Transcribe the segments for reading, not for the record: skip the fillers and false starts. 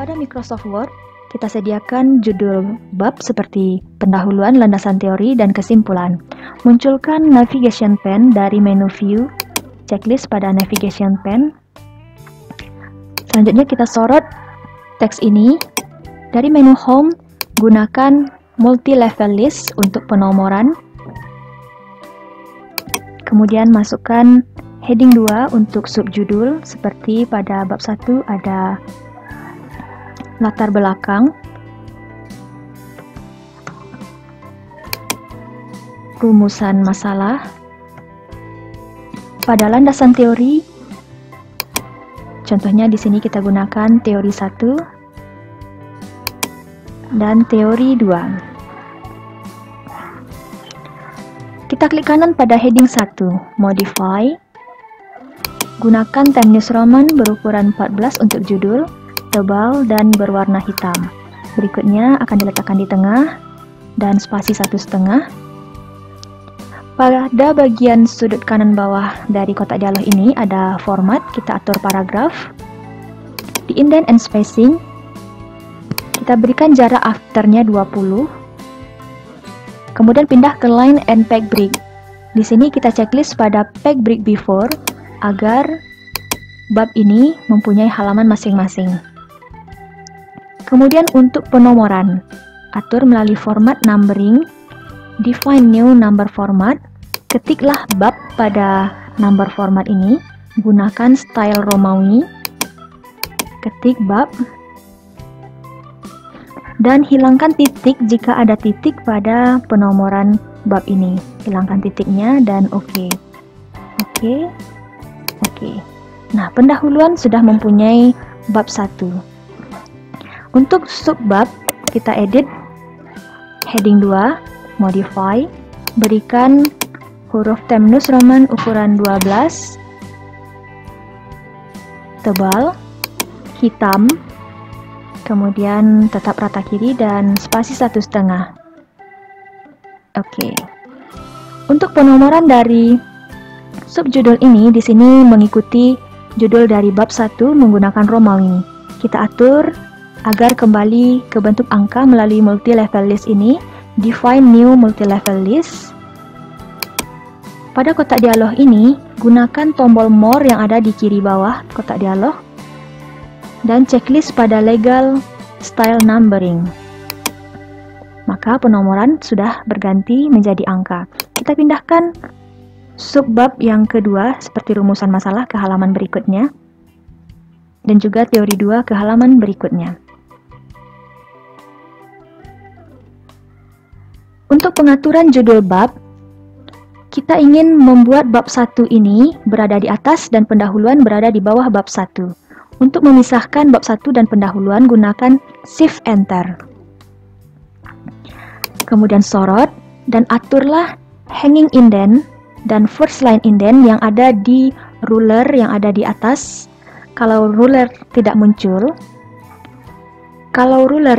Pada Microsoft Word, kita sediakan judul bab seperti pendahuluan, landasan teori, dan kesimpulan. Munculkan navigation pane dari menu view, checklist pada navigation pane. Selanjutnya kita sorot teks ini. Dari menu home, gunakan multi-level list untuk penomoran. Kemudian masukkan heading 2 untuk subjudul, seperti pada bab 1 ada latar belakang, rumusan masalah. Pada landasan teori, contohnya di sini kita gunakan teori 1 dan teori 2. Kita klik kanan pada heading 1, modify. Gunakan Times New Roman berukuran 14 untuk judul, tebal dan berwarna hitam. Berikutnya akan diletakkan di tengah dan spasi 1,5. Pada bagian sudut kanan bawah dari kotak dialog ini ada format, kita atur paragraf. Di indent and spacing, kita berikan jarak afternya 20. Kemudian pindah ke line and peg break. Di sini kita checklist pada peg break before agar bab ini mempunyai halaman masing-masing. Kemudian untuk penomoran, atur melalui format numbering, define new number format, ketiklah bab pada number format ini, gunakan style Romawi, ketik bab, dan hilangkan titik jika ada titik pada penomoran bab ini. Hilangkan titiknya dan oke. Nah, pendahuluan sudah mempunyai bab 1. Untuk subbab, kita edit heading 2, modify, berikan huruf Times New Roman ukuran 12, tebal, hitam, kemudian tetap rata kiri dan spasi 1,5. Oke. Untuk penomoran dari subjudul ini, di sini mengikuti judul dari bab 1 menggunakan Romawi. Kita atur agar kembali ke bentuk angka melalui multi-level list ini, define new multi-level list. Pada kotak dialog ini, gunakan tombol more yang ada di kiri bawah kotak dialog dan checklist pada legal style numbering. Maka penomoran sudah berganti menjadi angka. Kita pindahkan subbab yang kedua seperti rumusan masalah ke halaman berikutnya dan juga teori 2 ke halaman berikutnya. Untuk pengaturan judul bab, kita ingin membuat bab 1 ini berada di atas dan pendahuluan berada di bawah bab 1. Untuk memisahkan bab 1 dan pendahuluan, gunakan Shift Enter. Kemudian sorot dan aturlah hanging indent dan first line indent yang ada di ruler yang ada di atas. Kalau ruler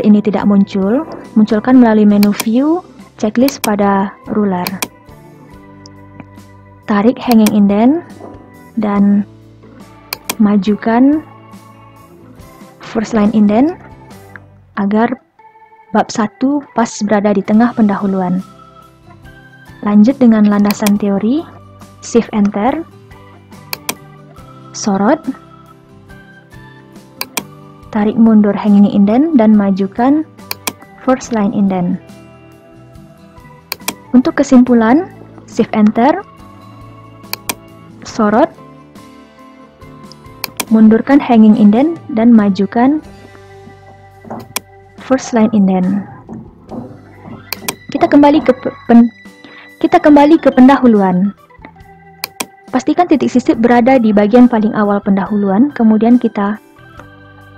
ini tidak muncul, munculkan melalui menu view, checklist pada ruler. Tarik hanging indent dan majukan first line indent agar bab 1 pas berada di tengah pendahuluan. Lanjut dengan landasan teori, Shift Enter, sorot, tarik mundur hanging indent dan majukan first line indent. Untuk kesimpulan, Shift Enter, sorot, mundurkan hanging indent dan majukan first line indent. Kita kembali ke pendahuluan. Pastikan titik sisip berada di bagian paling awal pendahuluan, kemudian kita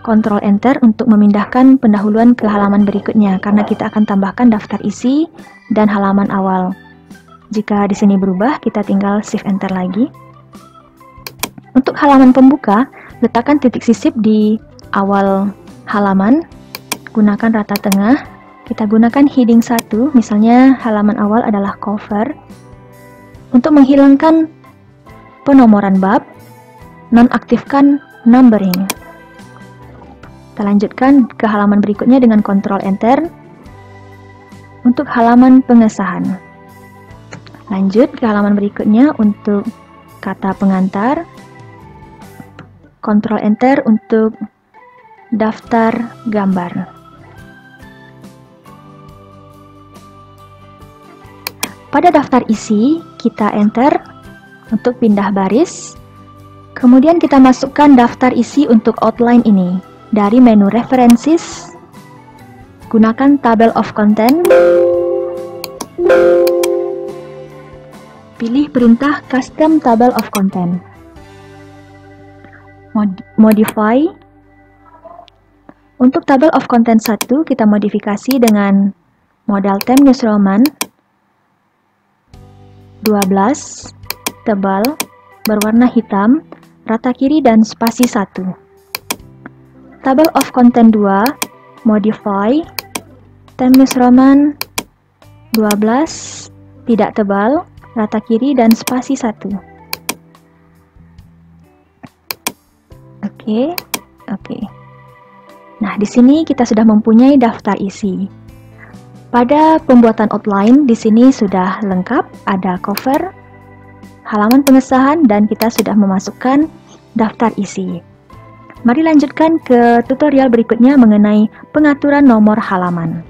Ctrl Enter untuk memindahkan pendahuluan ke halaman berikutnya karena kita akan tambahkan daftar isi dan halaman awal. Jika di sini berubah, kita tinggal Shift Enter lagi. Untuk halaman pembuka, letakkan titik sisip di awal halaman, gunakan rata tengah. Kita gunakan heading 1, misalnya halaman awal adalah cover. Untuk menghilangkan penomoran bab, nonaktifkan numbering. Kita lanjutkan ke halaman berikutnya dengan Ctrl Enter untuk halaman pengesahan. Lanjut ke halaman berikutnya untuk kata pengantar. Ctrl Enter untuk daftar gambar. Pada daftar isi, kita enter untuk pindah baris. Kemudian kita masukkan daftar isi untuk outline ini. Dari menu References, gunakan Table of Content. Pilih perintah Custom Table of Content. Modify. Untuk Table of Content 1, kita modifikasi dengan modal Times New Roman 12, tebal, berwarna hitam, rata kiri dan spasi 1. Table of Content 2, modify, Times New Roman 12, tidak tebal, rata kiri dan spasi 1. Oke. Nah, di sini kita sudah mempunyai daftar isi. Pada pembuatan outline, di sini sudah lengkap, ada cover, halaman pengesahan, dan kita sudah memasukkan daftar isi. Mari lanjutkan ke tutorial berikutnya mengenai pengaturan nomor halaman.